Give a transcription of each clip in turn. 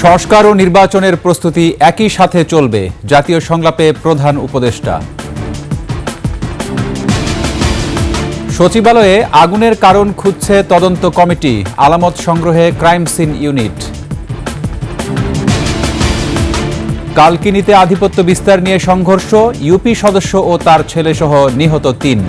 সংস্কার ও নির্বাচনের প্রস্তুতি একই সাথে চলবে, জাতীয় সংলাপে প্রধান উপদেষ্টা। সচিবালয়ে আগুনের কারণ খুঁজছে তদন্ত কমিটি, আলামত সংগ্রহে ক্রাইম সিন ইউনিট। কালকিনিতে আধিপত্য বিস্তার নিয়ে সংঘর্ষ, ইউপি সদস্য ও তার ছেলেসহ নিহত ৩।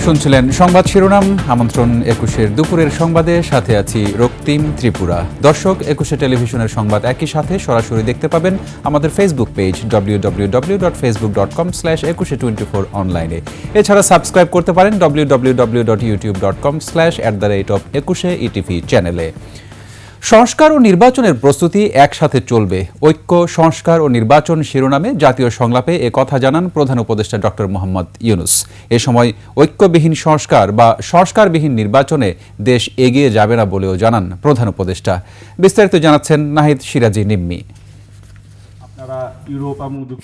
শুনছিলেন সংবাদ শিরোনাম। আমন্ত্রণ ২১-এর দুপুরের সংবাদে, সাথে আছি রক্তিম ত্রিপুরা। দর্শক, ২১ টেলিভিশনের সংবাদ একই সাথে সরাসরি দেখতে পাবেন আমাদের ফেসবুক পেজ www.facebook.com/2124 অনলাইনে। এছাড়া সাবস্ক্রাইব করতে পারেন www.youtube.com/@21etv চ্যানেলে। সংস্কার ও নির্বাচনের প্রস্তুতি একসাথে চলবে, ঐক্য সংস্কার ও নির্বাচন শিরোনামে জাতীয় সংলাপে এ কথা জানান প্রধান উপদেষ্টা ডক্টর মোহাম্মদ ইউনূস। এ সময় ঐক্যবিহীন সংস্কার বা সংস্কারবিহীন নির্বাচনে দেশ এগিয়ে যাবে না বলেও জানান প্রধান উপদেষ্টা। বিস্তারিত জানাচ্ছেন Nahid Siraji Nimmi.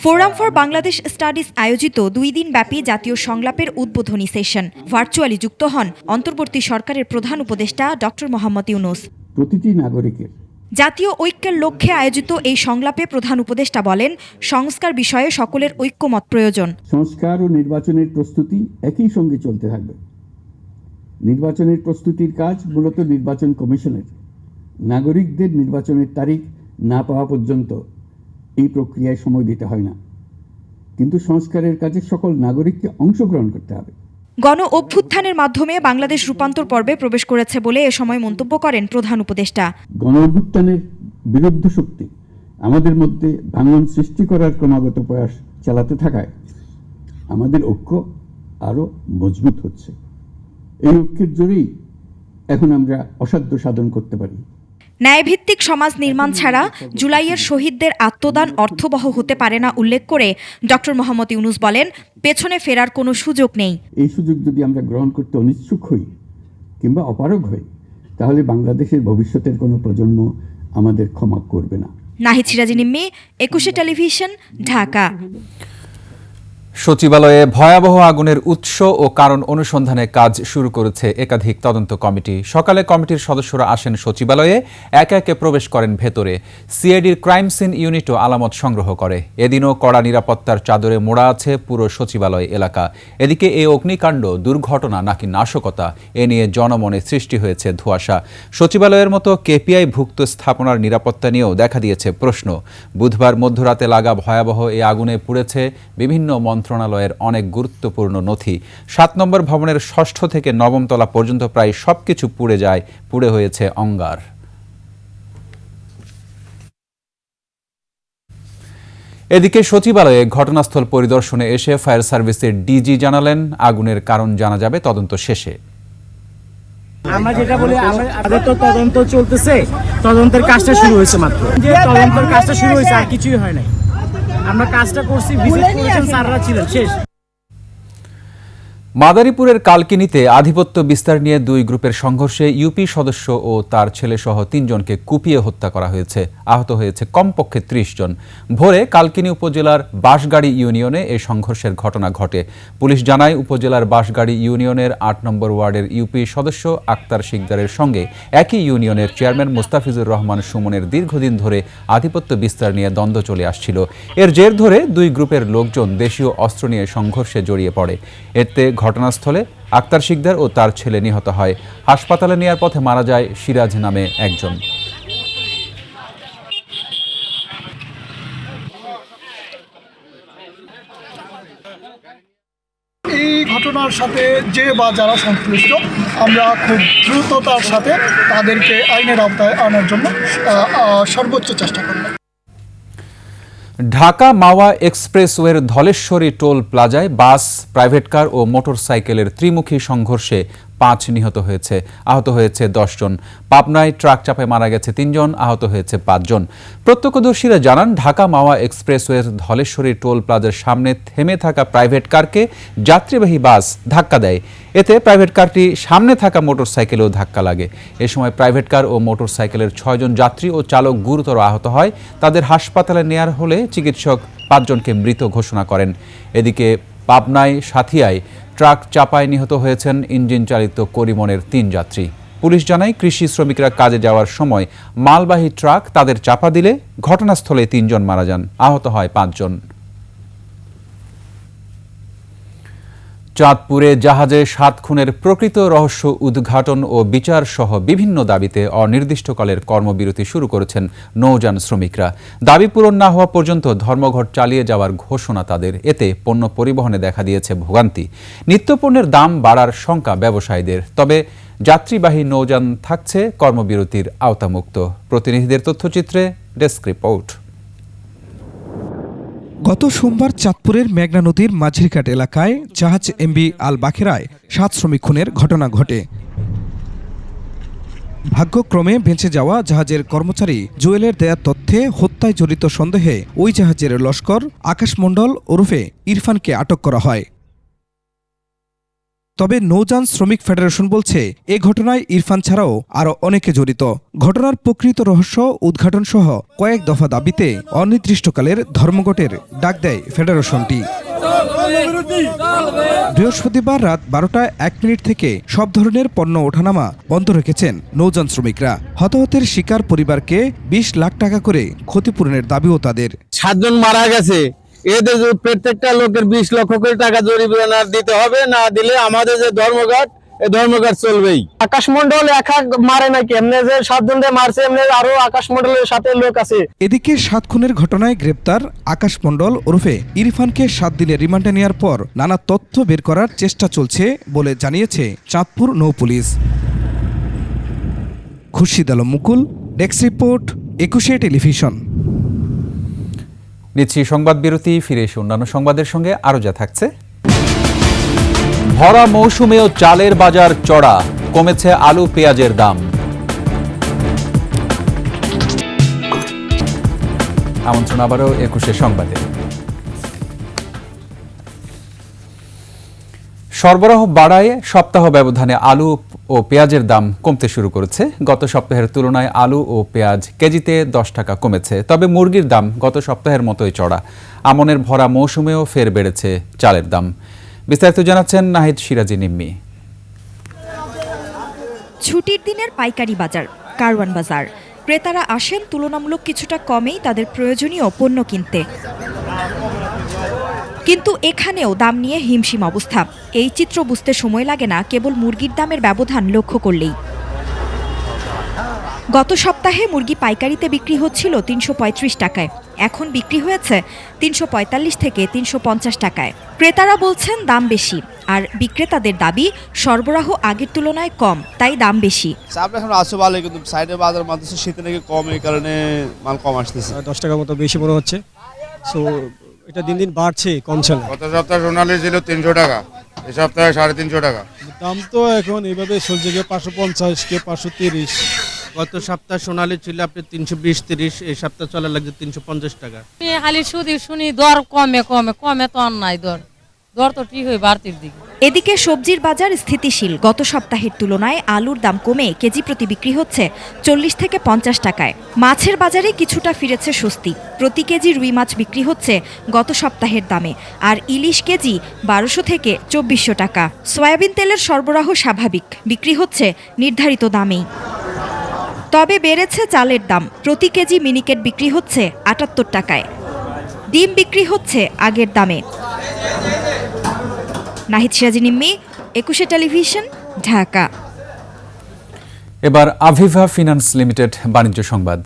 Forum for Bangladesh studies আয়োজিত ২ দিন ব্যাপী জাতীয় সংলাপের উদ্বোধনী সেশন ভার্চুয়ালি যুক্ত হন অন্তর্বর্তী সরকারের প্রধান উপদেষ্টা ডক্টর মোহাম্মদ ইউনূস। প্রতিটি নাগরিকের জাতীয় ঐক্যের লক্ষ্যে আয়োজিত এই সংলাপে প্রধান উপদেষ্টা বলেন, সংস্কার বিষয়ে সকলের ঐক্যমত প্রয়োজন। সংস্কার ও নির্বাচনের প্রস্তুতি একই সঙ্গে চলতে থাকবে। নির্বাচনের প্রস্তুতির কাজ মূলত নির্বাচন কমিশনের। নাগরিকদের নির্বাচনের তারিখ না পাওয়া পর্যন্ত এই প্রক্রিয়ায় সময় দিতে হয় না, কিন্তু সংস্কারের কাজে সকল নাগরিককে অংশগ্রহণ করতে হবে। গণ অভ্যুত্থানের মাধ্যমে বাংলাদেশ রূপান্তর পর্বে প্রবেশ করেছে বলে এ সময় মন্তব্য করেন প্রধান উপদেষ্টা। গণ অভ্যুত্থানের বিরুদ্ধ শক্তি আমাদের মধ্যে ভাঙন সৃষ্টি করার ক্রমাগত প্রয়াস চালাতে থাকায় আমাদের ঐক্য আরো মজবুত হচ্ছে। এই ঐক্যের জোরেই এখন আমরা অসাধ্য সাধন করতে পারি। ন্যায়ভিত্তিক সমাজ নির্মাণ ছাড়া জুলাইয়ের শহীদদের আত্মদান অর্থবহ হতে পারে না উল্লেখ করে ডক্টর মোহাম্মদ ইউনূস বলেন, পেছনে ফেরার কোনো সুযোগ নেই। এই সুযোগ যদি আমরা গ্রহণ করতে অনিচ্ছুক হই কিংবা অপারগ হই, তাহলে বাংলাদেশের ভবিষ্যতের কোনো প্রজন্ম আমাদের ক্ষমা করবে না। নাহিদ সিরাজি নিম্মি, ২১ টেলিভিশন, ঢাকা। সচিবালয়ে ভয়াবহ আগুনের উৎস ও কারণ অনুসন্ধানে কাজ শুরু করেছে একাধিক তদন্ত কমিটি। সকালে কমিটির সদস্যরা আসেন সচিবালয়ে, একে একে প্রবেশ করেন ভেতরে। সিআইডির ক্রাইম সিন ইউনিটও আলামত সংগ্রহ করে। এদিনও কড়া নিরাপত্তার চাদরে মোড়া আছে পুরো সচিবালয় এলাকা। এদিকে এই অগ্নিকাণ্ড দুর্ঘটনা নাকি নাশকতা, এ নিয়ে জনমনে সৃষ্টি হয়েছে ধোঁয়াশা। সচিবালয়ের মতো কেপিআই-ভুক্ত স্থাপনার নিরাপত্তা নিয়েও দেখা দিয়েছে প্রশ্ন। বুধবার মধ্যরাতে লাগা ভয়াবহ এই আগুনে পুড়েছে বিভিন্ন মন্ত্রণালয়ের অনেক গুরুত্বপূর্ণ নথি। ৭ নম্বর ভবনের ৬ষ্ঠ থেকে ৯ম তলা পর্যন্ত প্রায় সবকিছু পুড়ে হয়েছে অঙ্গার। এদিকে সচিবালয়ে ঘটনাস্থল পরিদর্শনে এসে ফায়ার সার্ভিসের ডিজি জানালেন, আগুনের কারণ জানা যাবে তদন্ত শেষে। আমরা যেটা বলি, আমাদের তো তদন্ত চলতেছে, তদন্তের কাজটা শুরু হয়েছে মাত্র। যে তদন্তের কাজটা শুরু হয়েছে আর কিছুই হয় নাই। আমরা কাজটা করছি, ভিজিট করেছেন, স্যাররা ছিলেন, শেষ। মাদারীপুরের কালকিনিতে আধিপত্য বিস্তার নিয়ে ২ গ্রুপের সংঘর্ষে ইউপি সদস্য ও তার ছেলেসহ ৩ জনকে কুপিয়ে হত্যা করা হয়েছে। আহত হয়েছে কমপক্ষে ৩০ জন। ভোরে কালকিনি উপজেলার বাঁশগাড়ি ইউনিয়নে এই সংঘর্ষের ঘটনা ঘটে। পুলিশ জানায়, উপজেলার বাঁশগাড়ি ইউনিয়নের ৮ নম্বর ওয়ার্ডের ইউপি সদস্য আক্তার শিকদারের সঙ্গে একই ইউনিয়নের চেয়ারম্যান মোস্তাফিজুর রহমান সুমনের দীর্ঘদিন ধরে আধিপত্য বিস্তার নিয়ে দ্বন্দ্ব চলে আসছিল। এর জের ধরে ২ গ্রুপের লোকজন দেশীয় অস্ত্র নিয়ে সংঘর্ষে জড়িয়ে পড়ে। এতে ঘটনাস্থলে আক্তার শিকদার ও তার ছেলে নিহত হয়। হাসপাতালে নেয়ার পথে মারা যায় সিরাজ নামে একজন। এই ঘটনার সাথে যে বা যারা সংশ্লিষ্ট, আমরা খুব দ্রুততার সাথে তাদেরকে আইনের আওতায় আনার জন্য সর্বোচ্চ চেষ্টা করব। ঢাকা মাওয়া এক্সপ্রেসওয়ের ধলেশ্বরী টোল প্লাজায় বাস, প্রাইভেট কার ও মোটরসাইকেলের ত্রিমুখী সংঘর্ষে 5 নিহত হয়েছে, আহত হয়েছে 10 জন। পাবনায় ট্রাক চাপায় মারা গেছে 3 জন, আহত হয়েছে 5 জন। প্রত্যক্ষদর্শীরা জানান, ঢাকা মাওয়া এক্সপ্রেসওয়ের ধলেশ্বরী টোল প্লাজার সামনে থেমে থাকা প্রাইভেট কারকে যাত্রীবাহী বাস ধাক্কা দেয়। এতে প্রাইভেট কারটি সামনে থাকা মোটরসাইকেলেও ধাক্কা লাগে। এ সময় প্রাইভেট কার ও মোটরসাইকেলের 6 জন যাত্রী ও চালক গুরুতর আহত হয়। তাদের হাসপাতালে নেয়ার হলে চিকিৎসক 5 জনকে মৃত ঘোষণা করেন। এদিকে পাবনায় সাথিয়ায় ট্রাক চাপায় নিহত হয়েছেন ইঞ্জিন চালিত করিমনের 3 যাত্রী। পুলিশ জানায়, কৃষি শ্রমিকরা কাজে যাওয়ার সময় মালবাহী ট্রাক তাদের চাপা দিলে ঘটনাস্থলে 3 জন মারা যান, আহত হয় 5 জন। চাঁদপুরে জাহাজে 7 খুনের প্রকৃত রহস্য উদ্ঘাটন ও বিচার সহ বিভিন্ন দাবিতে অনির্দিষ্টকালের কর্মবিরতি শুরু করেছেন নৌযান শ্রমিকরা। দাবি পূরণ না হওয়া পর্যন্ত ধর্মঘট চালিয়ে যাওয়ার ঘোষণা তাদের। এতে পণ্য পরিবহনে দেখা দিয়েছে ভোগান্তি। নিত্যপণ্যের দাম বাড়ার শঙ্কা ব্যবসায়ীদের। তবে যাত্রীবাহী নৌযান থাকছে কর্মবিরতির আওতামুক্ত। প্রতিনিধিদের তথ্যচিত্রে ডেস্ক রিপোর্ট। গত সোমবার চাঁদপুরের মেঘনা নদীর মাঝিরঘাট এলাকায় জাহাজ এমভি আল বাখেরায় 7 শ্রমিক খুনের ঘটনা ঘটে। ভাগ্যক্রমে বেঁচে যাওয়া জাহাজের কর্মচারী জুয়েলের দেয়া তথ্যে হত্যায় জড়িত সন্দেহে ওই জাহাজের লস্কর আকাশ মণ্ডল ওরফে ইরফানকে আটক করা হয়। তবে নৌযান শ্রমিক ফেডারেশন বলছে, এ ঘটনায় ইরফান ছাড়াও আরও অনেকে জড়িত। ঘটনার প্রকৃত রহস্য উদ্ঘাটন সহ কয়েক দফা দাবিতে অনির্দিষ্টকালের ধর্মঘটের ডাক দেয় ফেডারেশনটি। বৃহস্পতিবার রাত 12টা 1 মিনিট থেকে সব ধরনের পণ্য ওঠানামা বন্ধ রেখেছেন নৌযান শ্রমিকরা। হতাহতের শিকার পরিবারকে 20 লাখ টাকা করে ক্ষতিপূরণের দাবিও তাদের। 7 জন মারা গেছে, এদের প্রত্যেকটা লোকের 20 লক্ষ করে টাকা জরিমানা দিতে হবে, না দিলে আমাদের যে ধর্মঘট, এই ধর্মঘট চলবেই। আকাশমণ্ডল একা মারে নাকি, এমনি যে 7 জন মারছে, এমনি আরো আকাশমণ্ডলের সাথে লোক আছে। এদিকে 7 খুনের ঘটনায় গ্রেপ্তার আকাশ মণ্ডল ওরফে ইরফানকে 7 দিনের রিমান্ডে নেওয়ার পর নানা তথ্য বের করার চেষ্টা চলছে বলে জানিয়েছে চাঁদপুর নৌ পুলিশ। খুরশিদ আলম মুকুল, ডেস্ক রিপোর্ট, 21 টেলিভিশন। নিচ্ছি সংবাদ বিরতি, ফিরে এসে অন্যান্য সংবাদের সঙ্গে আরো যা থাকছে। ভরা মৌসুমেও চালের বাজার চড়া, কমেছে আলু পেঁয়াজের দাম। আমন্ত্রণ আবারও 21 সংবাদে। সরবরাহ বাড়ায় সপ্তাহ ব্যবধানে আলু ও পেঁয়াজের দাম কমতে শুরু করেছে। গত সপ্তাহের তুলনায় আলু ও পেঁয়াজ কেজিতে 10 টাকা কমেছে। তবে মুরগির দাম গত সপ্তাহের মতোই চড়া। আমনের ভরা মৌসুমেও ফের বেড়েছে চালের দাম। বিস্তারিত জানাচ্ছেন নাহিদ সিরাজি নিম্মি। ছুটির দিনের পাইকারি বাজার, কারওয়ান বাজার। ক্রেতারা আসেন তুলনামূলক কিছুটা কমেই তাদের প্রয়োজনীয় পণ্য কিনতে। কিন্তু এখানেও দাম নিয়ে হিমশিম অবস্থা। এই চিত্র বুঝতে সময় লাগে না কেবল মুরগির দামের ব্যবধান লক্ষ্য করলেই। গত সপ্তাহে মুরগি পাইকারিতে বিক্রি হচ্ছিল 335 টাকায়, এখন বিক্রি হয়েছে 345 থেকে 350 টাকায়। ক্রেতারা বলছেন দাম বেশি, আর বিক্রেতাদের দাবি সরবরাহ আগের তুলনায় কম, তাই দাম বেশি। চাপ এখন আসছে ভালো, কিন্তু সাইডে বাজার মানতেছে শীতে নাকি কম, এই কারণে মাল কম আসতেছে। 10 টাকার মতো বেশি মনে হচ্ছে, সো এটা দিন দিন বাড়ছে, কমছে না। গত সপ্তাহে সোনালি ছিল 300 টাকা, এই সপ্তাহে 350 টাকা। দাম তো এখন এইভাবে চলছে, গিয়ে 550 কে 530। গত সপ্তাহে সোনালি ছিল আপনি 320-30, এই সপ্তাহে চলে লাগছে 350 টাকা। খালি শুনি দর কমে কমে কমে, তো আর নাই দর তো ঠিক হয়ে বাড়তির দিকে। এদিকে সবজির বাজার স্থিতিশীল। গত সপ্তাহের তুলনায় আলুর দাম কমে কেজি প্রতি বিক্রি হচ্ছে 40 থেকে 50 টাকায়। মাছের বাজারে কিছুটা ফিরেছে স্বস্তি। প্রতি কেজি রুই মাছ বিক্রি হচ্ছে গত সপ্তাহের দামে, আর ইলিশ কেজি 1200 থেকে 2400 টাকা। সয়াবিন তেলের সরবরাহ স্বাভাবিক, বিক্রি হচ্ছে নির্ধারিত দামেই। তবে বেড়েছে চালের দাম। প্রতি কেজি মিনিকেট বিক্রি হচ্ছে 78 টাকায়। ডিম বিক্রি হচ্ছে আগের দামে। নাহিদ সিরাজি নিম্মি, 21 টেলিভিশন, ঢাকা। এবার আভিভা ফিন্যান্স লিমিটেড বাণিজ্য সংবাদ।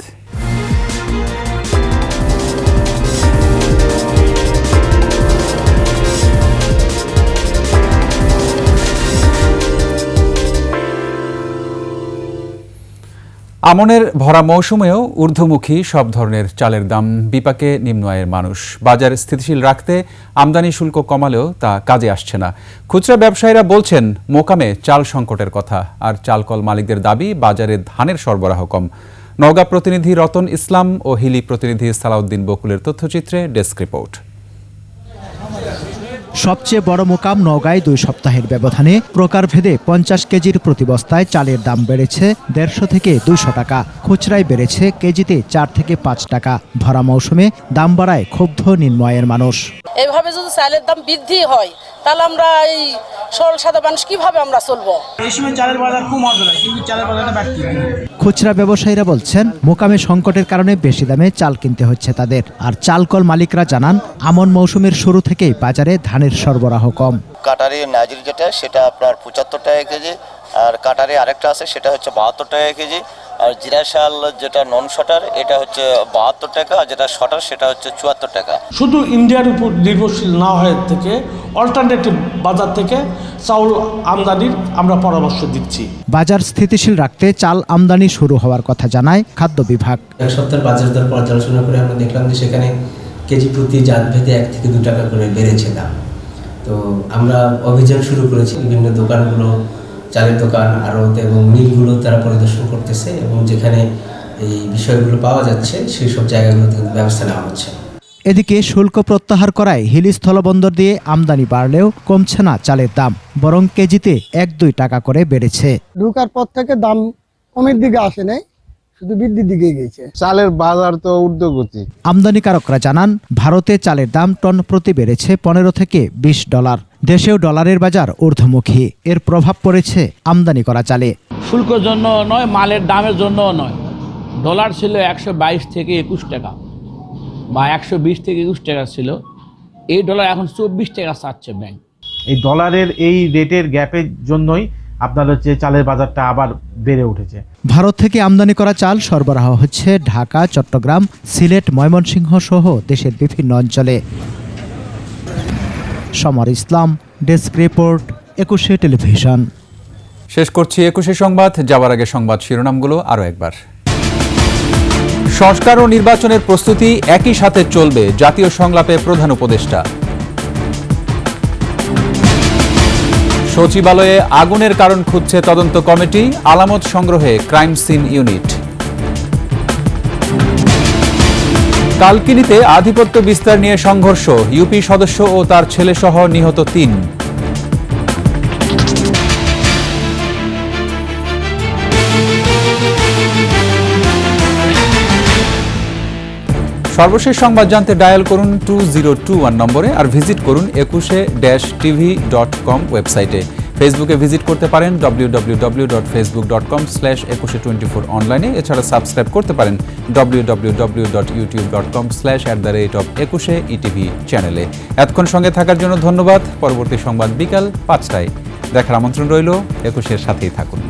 আমনের ভরা মৌসুমেও ঊর্ধ্বমুখী সব ধরনের চালের দাম বিপাকে নিম্ন আয়ের মানুষ। বাজার স্থিতিশীল রাখতে আমদানি শুল্ক কমালেও তা কাজে আসছে না। খুচরা ব্যবসায়ীরা বলছেন মোকামে চাল সংকটের কথা, আর চালকল মালিকদের দাবি বাজারে ধানের সরবরাহ কম। নওগাঁ প্রতিনিধি রতন ইসলাম ও হিলি প্রতিনিধি সালাউদ্দিন বকুলের তথ্যচিত্রে ডেস্ক রিপোর্ট। সবচেয়ে বড় মোকাম নওগাঁয় 2 সপ্তাহের ব্যবধানে প্রকারভেদে 50 কেজির প্রতি বস্তায় চালের দাম বেড়েছে 150 থেকে 200 টাকা। খুচরায় বেড়েছে কেজিতে 4 থেকে 5 টাকা। ভরা মৌসুমে দাম বাড়ায় ক্ষুব্ধ নিম্ন আয়ের মানুষ। এইভাবে যদি চালের দাম বৃদ্ধি হয় তাহলে আমরা এই সরল সাদা মানুষ কিভাবে আমরা চলবো? এই সময় চালের বাজার কম হবে না, কিন্তু চালের বাজারটা বাড়তি। খুচরা ব্যবসায়ীরা বলছেন মোকামে সংকটের কারণে বেশি দামে চাল কিনতে হচ্ছে তাদের। আর চালকল মালিকরা জানান আমন মৌসুমের শুরু থেকেই বাজারে ধানের সরবরাহ কম। কাটারি নাজির যেটা সেটা আপনার 75 টাকা কেজি, আর কাটারি আরেকটা আছে সেটা হচ্ছে 72 টাকা কেজি, আর জিরা শাল যেটা নন শটার এটা হচ্ছে 72 টাকা, আর যেটা শটার সেটা হচ্ছে 74 টাকা। শুধু ইন্ডিয়ার উপর নির্ভরশীল না হয়ে থেকে অল্টারনেটিভ বাজার থেকে চাউল আমদানির আমরা পরামর্শ দিচ্ছি। বাজার স্থিতিশীল রাখতে চাল আমদানি শুরু হওয়ার কথা জানায় খাদ্য বিভাগ। এক সপ্তাহের বাজার দর পর্যালোচনা করে আমরা দেখলাম যে সেখানে কেজি প্রতি জাতভেদে 1 থেকে 2 টাকা করে বেড়েছে দাম। তো আমরা অভিযান শুরু করেছি, বিভিন্ন দোকানগুলো, চালের দোকান, আড়ত এবং মিলগুলো তারা পরিদর্শন করতেছে এবং যেখানে এই বিষয়গুলো পাওয়া যাচ্ছে সেই সব জায়গাগুলোতে ব্যবস্থা নেওয়া হচ্ছে। এদিকে শুল্ক প্রত্যাহার করায় হিলি স্থলবন্দর দিয়ে আমদানি বাড়লেও কমছে না চালের দাম, বরং কেজিতে 1-2 টাকা করে বেড়েছে। ঢোকার পর থেকে দাম কমের দিকে আসে নাই, শুধু বৃদ্ধির দিকে গেছে। চালের বাজার তো ঊর্ধ্বগতি। আমদানিকারকরা জানান ভারতে চালের দাম টন প্রতি বেড়েছে 15 থেকে 20 ডলার। দেশেও ডলারের বাজার ঊর্ধ্বমুখী, এর প্রভাব পড়েছে আমদানি করা চালে। শুল্কের জন্য নয়, মালের দামের জন্য নয়। ডলার ছিল 122 থেকে 21 টাকা বা 120 থেকে 21 টাকা ছিল, এই ডলার এখন 24 টাকা চাচ্ছে ব্যাংক। এই ডলারের এই রেটের গ্যাপের জন্যই আপনার হচ্ছে চালের বাজারটা আবার বেড়ে উঠেছে। ভারত থেকে আমদানি করা চাল সরবরাহ হচ্ছে ঢাকা, চট্টগ্রাম, সিলেট, ময়মনসিংহ সহ দেশের বিভিন্ন অঞ্চলে। সমর ইসলাম, ডেস্ক রিপোর্ট, 21 টেলিভিশন। শেষ করছি 21 সংবাদ। যাওয়ার আগে সংবাদ শিরোনামগুলো আরও একবার। সংস্কার ও নির্বাচনের প্রস্তুতি একই সাথে চলবে, জাতীয় সংলাপে প্রধান উপদেষ্টা। সচিবালয়ে আগুনের কারণ খুঁজছে তদন্ত কমিটি, আলামত সংগ্রহে ক্রাইম সিন ইউনিট। কালকিনিতে আধিপত্য বিস্তার নিয়ে সংঘর্ষ, ইউপি সদস্য ও তার ছেলেসহ নিহত 3। সর্বশেষ সংবাদ জানতে ডায়াল করুন 2021 নম্বরে, আর ভিজিট করুন 21-tv.com ওয়েবসাইটে। ফেসবুকে ভিজিট করতে পারেন www.facebook.com/2124 অনলাইনে। এছাড়া সাবস্ক্রাইব করতে পারেন www.youtube.com/@21etv চ্যানেলে। এতক্ষণ সঙ্গে থাকার জন্য ধন্যবাদ। পরবর্তী সংবাদ বিকাল 5টায় দেখার আমন্ত্রণ রইল। 21-এর সাথেই থাকুন।